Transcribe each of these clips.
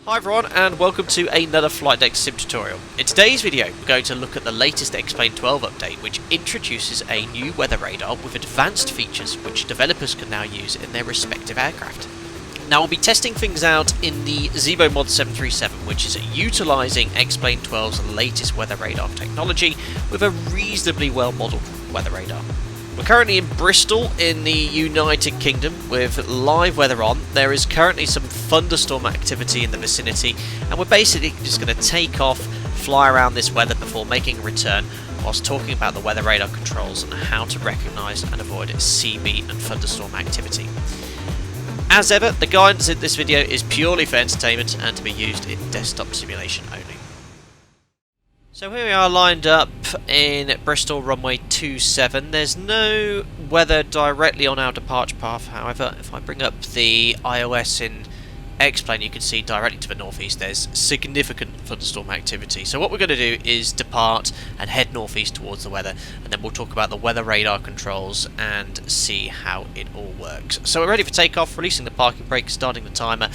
Hi everyone, and welcome to another Flight Deck Sim tutorial. In today's video we're going to look at the latest xplane 12 update, which introduces a new weather radar with advanced features which developers can now use in their respective aircraft. Now we'll be testing things out in the Zibo Mod 737, which is utilising xplane 12's latest weather radar technology with a reasonably well modelled weather radar. We're currently in Bristol in the United Kingdom with live weather on. There is currently some thunderstorm activity in the vicinity, and we're basically just going to take off, fly around this weather before making a return, whilst talking about the weather radar controls and how to recognise and avoid CB and thunderstorm activity. As ever, the guidance in this video is purely for entertainment and to be used in desktop simulation only. So here we are lined up in Bristol runway 27. There's no weather directly on our departure path, however if I bring up the iOS in xplane you can see directly to the northeast there's significant thunderstorm activity. So what we're going to do is depart and head northeast towards the weather, and then we'll talk about the weather radar controls and see how it all works. So we're ready for takeoff, releasing the parking brake, starting the timer.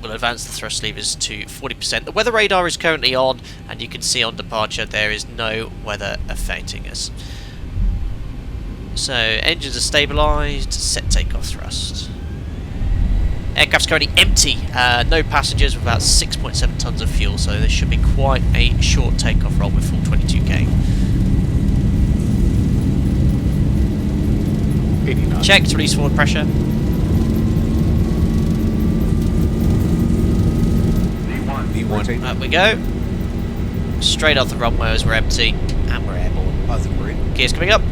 We'll advance the thrust levers to 40%. The weather radar is currently on, and you can see on departure there is no weather affecting us. So engines are stabilised, set takeoff thrust. Aircraft's currently empty, no passengers with about 6.7 tonnes of fuel, so this should be quite a short takeoff roll with full 22k. 89. Check to release forward pressure. V1. Up we go. Straight off the runway as we're empty, and we're airborne. Positive green. Gears coming up,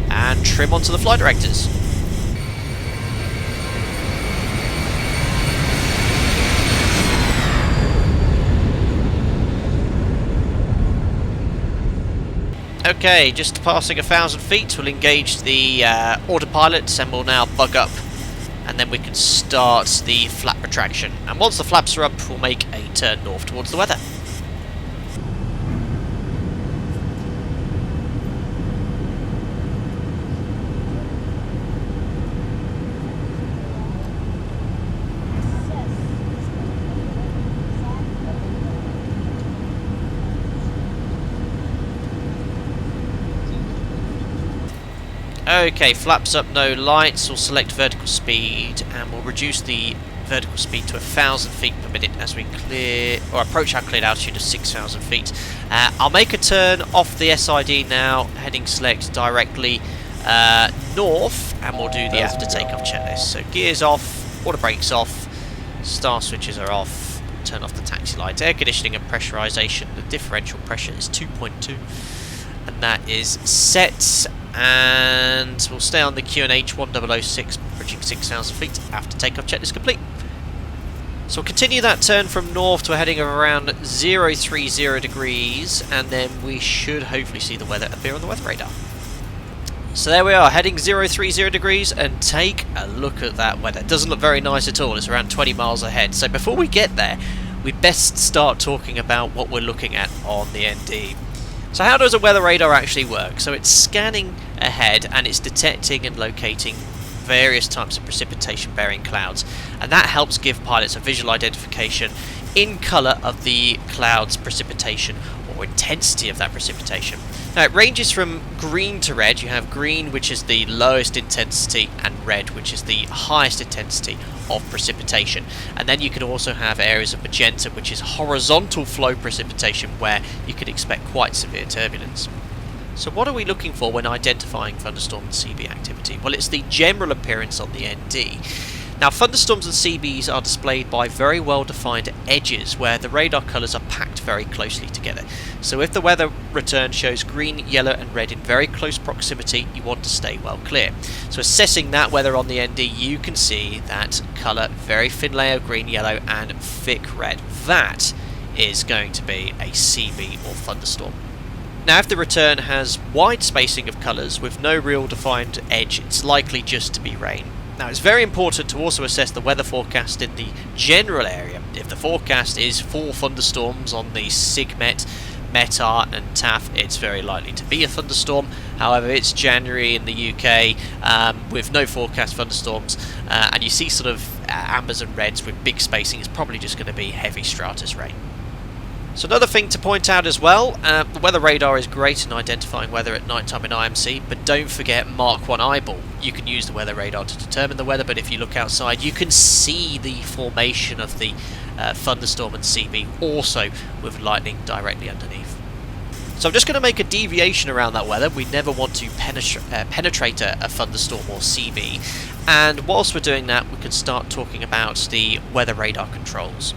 and trim onto the flight directors. Okay, just passing 1,000 feet, we'll engage the autopilot and we'll now bug up, and then we can start the flap retraction. And once the flaps are up, we'll make a turn north towards the weather. Okay, flaps up, no lights. We'll select vertical speed and we'll reduce the vertical speed to 1,000 feet per minute as we clear or approach our cleared altitude of 6,000 feet. I'll make a turn off the SID now, heading select directly north, and we'll do the after takeoff checklist. So gears off, auto brakes off, star switches are off, turn off the taxi lights, air conditioning and pressurization. The differential pressure is 2.2, and that is set. And we'll stay on the QNH 1006, approaching 6,000 feet. After takeoff checklist complete. So we'll continue that turn from north to a heading of around 030 degrees, and then we should hopefully see the weather appear on the weather radar. So there we are, heading 030 degrees, and take a look at that weather. It doesn't look very nice at all. It's around 20 miles ahead. So before we get there, we best start talking about what we're looking at on the ND. So how does a weather radar actually work? So it's scanning ahead and it's detecting and locating various types of precipitation bearing clouds, and that helps give pilots a visual identification in colour of the cloud's precipitation or intensity of that precipitation. Now it ranges from green to red. You have green, which is the lowest intensity, and red, which is the highest intensity of precipitation. And then you can also have areas of magenta, which is horizontal flow precipitation, where you could expect quite severe turbulence. So what are we looking for when identifying thunderstorm and CB activity? Well, it's the general appearance on the ND. Now, thunderstorms and CBs are displayed by very well defined edges where the radar colours are packed very closely together. So if the weather return shows green, yellow and red in very close proximity, you want to stay well clear. So assessing that weather on the ND, you can see that colour, very thin layer of green, yellow and thick red. That is going to be a CB or thunderstorm. Now if the return has wide spacing of colours with no real defined edge, it's likely just to be rain. Now it's very important to also assess the weather forecast in the general area. If the forecast is 4 thunderstorms on the SIGMET METAR and TAF, it's very likely to be a thunderstorm. However, it's January in the UK with no forecast thunderstorms, and you see sort of ambers and reds with big spacing. It's probably just going to be heavy stratus rain. So another thing to point out as well, the weather radar is great in identifying weather at night time in IMC, but don't forget Mark 1 eyeball. You can use the weather radar to determine the weather, but if you look outside you can see the formation of the thunderstorm and CB, also with lightning directly underneath. So I'm just going to make a deviation around that weather. We never want to penetrate a thunderstorm or CB, and whilst we're doing that we can start talking about the weather radar controls.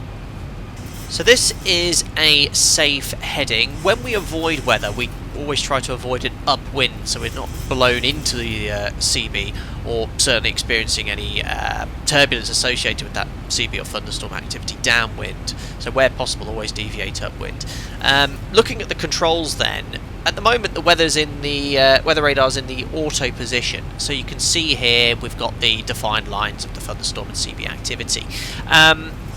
So this is a safe heading. When we avoid weather, we always try to avoid an upwind, so we're not blown into the CB, or certainly experiencing any turbulence associated with that CB or thunderstorm activity downwind. So where possible, always deviate upwind. Looking at the controls then, at the moment the weather's in the weather radar's in the auto position, so you can see here we've got the defined lines of the thunderstorm and CB activity.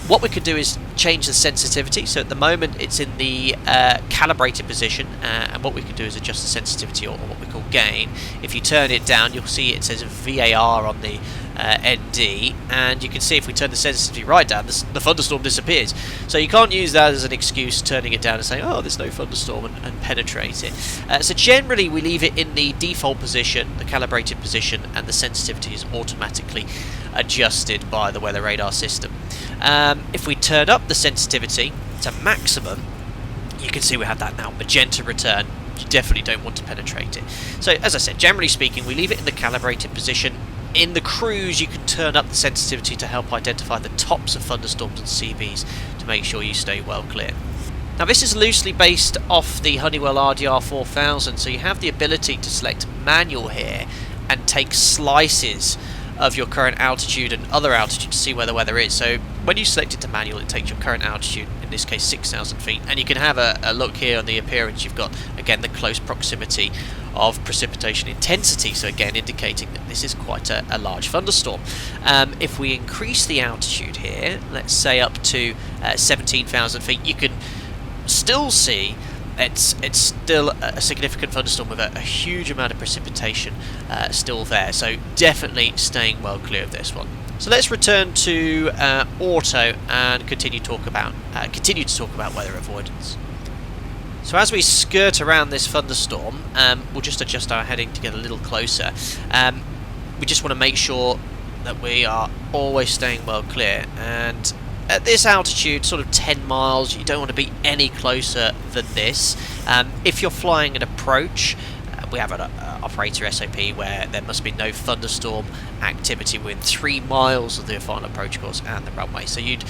What we could do is change the sensitivity. So at the moment it's in the calibrated position, and what we can do is adjust the sensitivity, or what we call gain. If you turn it down, you'll see it says VAR on the ND, and you can see if we turn the sensitivity right down, the thunderstorm disappears. So you can't use that as an excuse, turning it down and saying, oh, there's no thunderstorm, and penetrate it. So generally we leave it in the default position, the calibrated position, and the sensitivity is automatically adjusted by the weather radar system. If we turn up the sensitivity to maximum, you can see we have that now magenta return. You definitely don't want to penetrate it. So as I said, generally speaking, we leave it in the calibrated position. In the cruise, you can turn up the sensitivity to help identify the tops of thunderstorms and CBs to make sure you stay well clear. Now this is loosely based off the Honeywell RDR 4000, so you have the ability to select manual here and take slices of your current altitude and other altitude to see where the weather is. So when you select it to manual, it takes your current altitude, in this case 6,000 feet, and you can have a look here on the appearance. You've got again the close proximity of precipitation intensity, so again indicating that this is quite a large thunderstorm. If we increase the altitude here, let's say up to 17,000 feet, you can still see it's still a significant thunderstorm with a huge amount of precipitation still there, so definitely staying well clear of this one. So let's return to auto and continue to talk about weather avoidance. So as we skirt around this thunderstorm, we'll just adjust our heading to get a little closer. We just want to make sure that we are always staying well clear, and at this altitude, sort of 10 miles, you don't want to be any closer than this. If you're flying an approach, we have an operator SOP where there must be no thunderstorm activity within 3 miles of the final approach course and the runway. So you'd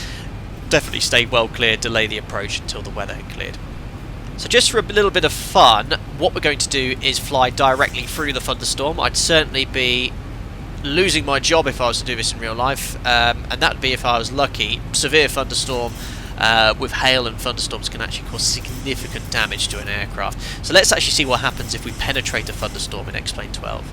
definitely stay well clear, delay the approach until the weather had cleared. So just for a little bit of fun, what we're going to do is fly directly through the thunderstorm. I'd certainly be losing my job if I was to do this in real life, and that would be if I was lucky. Severe thunderstorm with hail and thunderstorms can actually cause significant damage to an aircraft. So let's actually see what happens if we penetrate a thunderstorm in X-Plane 12.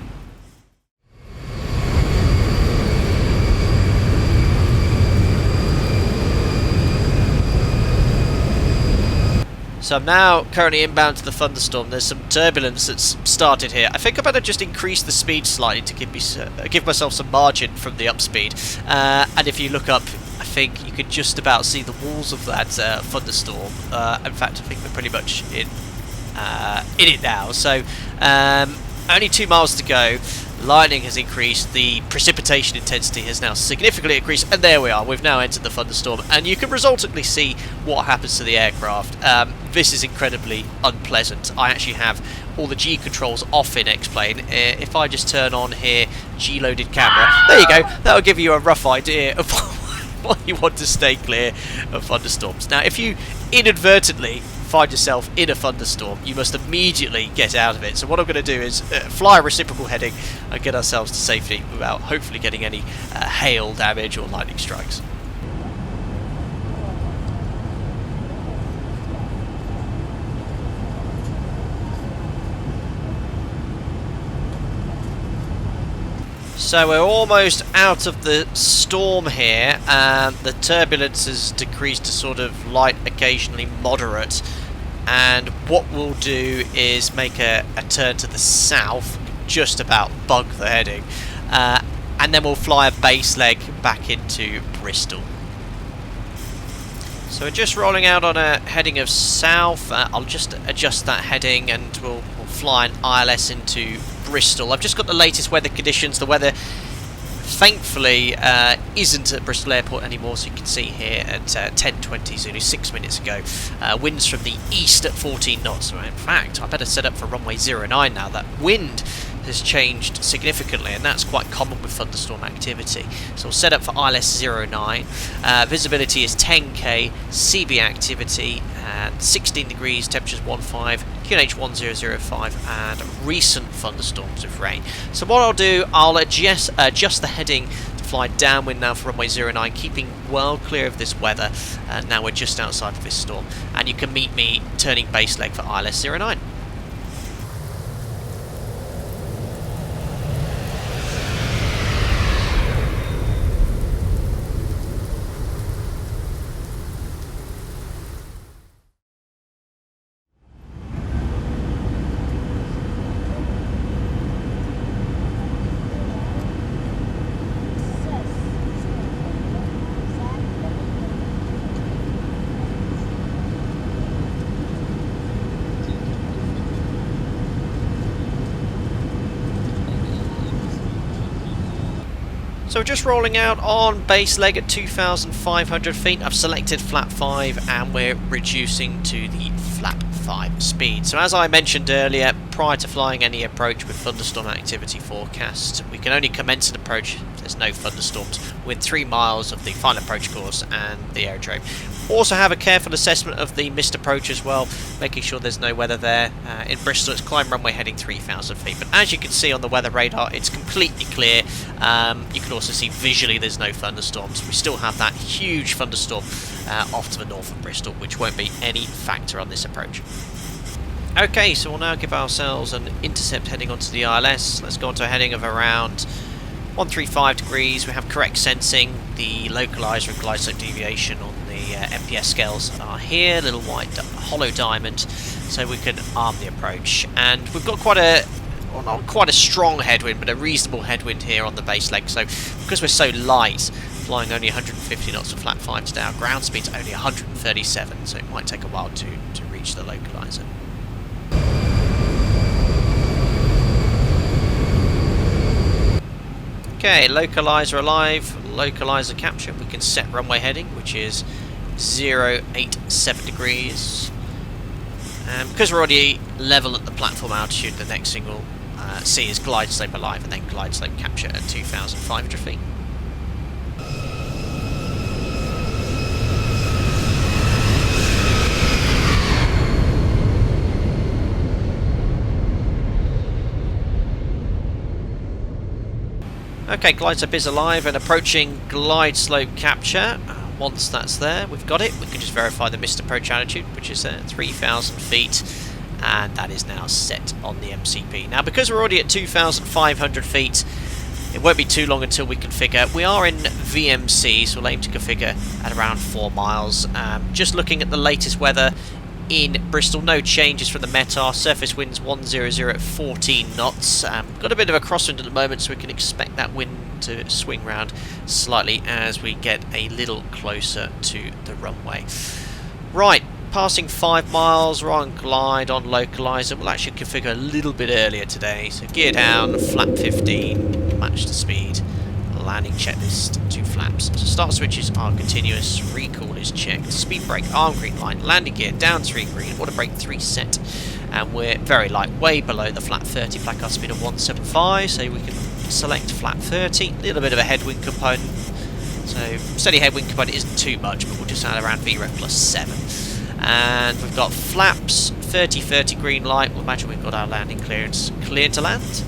So I'm now currently inbound to the thunderstorm. There's some turbulence that's started here. I think I better just increase the speed slightly to give myself some margin from the upspeed. And if you look up, I think you could just about see the walls of that thunderstorm. In fact, I think we're pretty much in it now. So only 2 miles to go. Lightning has increased, the precipitation intensity has now significantly increased, and there we are, we've now entered the thunderstorm, and you can resultantly see what happens to the aircraft. This is incredibly unpleasant. I actually have all the G controls off in X-Plane. If I just turn on here, G-loaded camera, there you go, that'll give you a rough idea of why you want to stay clear of thunderstorms. Now, if you inadvertently find yourself in a thunderstorm, you must immediately get out of it. So what I'm going to do is fly a reciprocal heading and get ourselves to safety without hopefully getting any hail damage or lightning strikes. So we're almost out of the storm here, and the turbulence has decreased to sort of light, occasionally moderate. and what we'll do is make a turn to the south, just about bug the heading, and then we'll fly a base leg back into Bristol. So we're just rolling out on a heading of south. I'll just adjust that heading and we'll fly an ILS into Bristol. I've just got the latest weather conditions. The weather thankfully isn't at Bristol Airport anymore, so you can see here at 10:20 Zulu, 6 minutes ago, winds from the east at 14 knots. In fact, I better set up for runway 09 now. That wind has changed significantly, and that's quite common with thunderstorm activity. So we'll set up for ILS 09. Visibility is 10k, CB activity and 16 degrees, temperatures 15, QNH 1005, and recent thunderstorms with rain. So what I'll do, I'll adjust the heading to fly downwind now for runway 09, keeping well clear of this weather. Now we're just outside of this storm, and you can meet me turning base leg for ILS 09. So we're just rolling out on base leg at 2,500 feet. I've selected flap 5 and we're reducing to the flap 5 speed. So as I mentioned earlier, prior to flying any approach with thunderstorm activity forecast, we can only commence an approach if there's no thunderstorms within 3 miles of the final approach course and the aerodrome. Also have a careful assessment of the missed approach as well, making sure there's no weather there. In Bristol it's climb runway heading 3,000 feet, but as you can see on the weather radar, it's completely clear. You can also see visually there's no thunderstorms. We still have that huge thunderstorm off to the north of Bristol, which won't be any factor on this approach. Okay, so we'll now give ourselves an intercept heading onto the ILS. Let's go onto a heading of around 135 degrees. We have correct sensing. The localizer and glide slope deviation on the MPS scales are here, little white hollow diamond, so we can arm the approach. And we've got quite a, well, not quite a strong headwind, but a reasonable headwind here on the base leg. So because we're so light, flying only 150 knots for flat 5 today, our ground speed's only 137, so it might take a while to reach the localizer. Okay, localizer alive, localizer capture. We can set runway heading, which is 087 degrees. And because we're already level at the platform altitude, the next thing we'll see is glide slope alive and then glide slope capture at 2,500 feet. Okay, glide slope is alive and approaching glide slope capture. Once that's there, we've got it. We can just verify the missed approach altitude, which is 3,000 feet, and that is now set on the MCP. Now, because we're already at 2,500 feet, it won't be too long until we configure. We are in VMC, so we'll aim to configure at around 4 miles. Just looking at the latest weather in Bristol, no changes from the METAR. Surface winds 100 at 14 knots. Got a bit of a crosswind at the moment, so we can expect that wind to swing round slightly as we get a little closer to the runway. Right, passing 5 miles, we're on glide, on localizer. We'll actually configure a little bit earlier today, so gear down, flap 15, match the speed, landing checklist, 2 flaps. So start switches are continuous, recall is checked, speed brake, arm green line, landing gear down 3 green, water brake 3 set, and we're very light, way below the flat 30 placard speed of 175, so we can select flat 30, a little bit of a headwind component, so steady headwind component isn't too much, but we'll just add around VREF plus 7. And we've got flaps, 30 green light, we'll imagine we've got our landing clearance clear to land.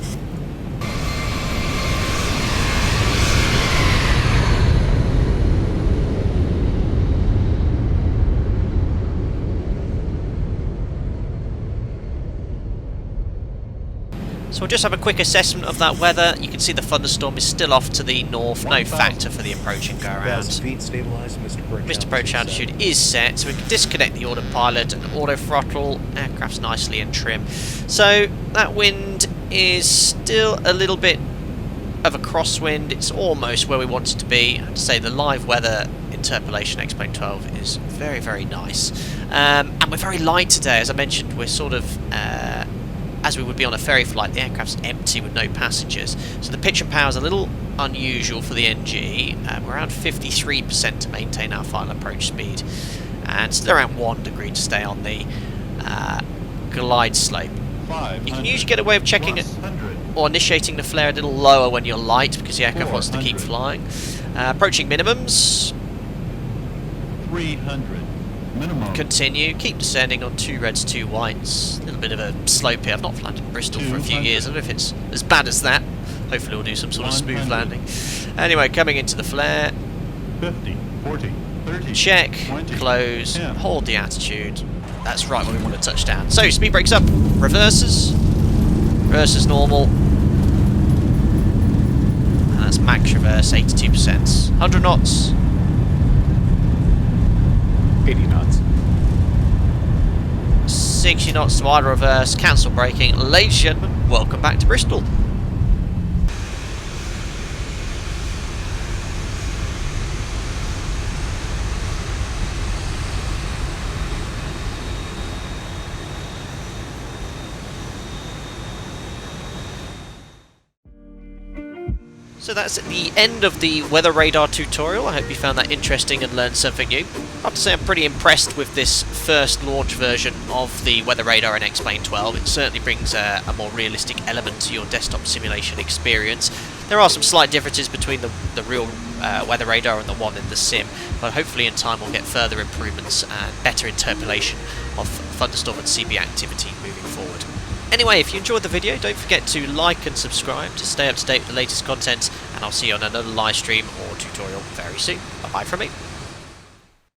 So we'll just have a quick assessment of that weather. You can see the thunderstorm is still off to the north, no factor for the approach and go around. Feet stabilized, Missed approach altitude is set, so we can disconnect the autopilot and auto throttle. Aircraft's nicely in trim. So that wind is still a little bit of a crosswind. It's almost where we want it to be. I have to say the live weather interpolation X-Plane 12 is very, very nice. And we're very light today. As I mentioned, we're sort of as we would be on a ferry flight. The aircraft's empty with no passengers, so the pitch and power is a little unusual for the NG. We're around 53% to maintain our final approach speed, and still around 1 degree to stay on the glide slope. You can usually get away with checking it or initiating the flare a little lower when you're light, because the aircraft wants to keep flying. Approaching minimums. 300. Minimum. Continue. Keep descending on 2 reds, 2 whites. A little bit of a slope here. I've not flown in Bristol for a few years. I don't know if it's as bad as that. Hopefully we'll do some sort of smooth landing. Anyway, coming into the flare. 50, 40, 30. Check. 20, Close. 10. Hold the attitude. That's right when we want to touch down. So, speed brakes up. Reverses. Reverses normal. And that's max reverse, 82%. 100 knots. 80 knots. 60 knots to idle reverse, cancel braking. Ladies and gentlemen, welcome back to Bristol. So that's the end of the weather radar tutorial. I hope you found that interesting and learned something new. I have to say I'm pretty impressed with this first launch version of the weather radar in X-Plane 12. It certainly brings a more realistic element to your desktop simulation experience. There are some slight differences between the real weather radar and the one in the sim, but hopefully in time we'll get further improvements and better interpolation of thunderstorm and CB activity moving forward. Anyway, if you enjoyed the video, don't forget to like and subscribe to stay up to date with the latest content, and I'll see you on another live stream or tutorial very soon. Bye-bye from me.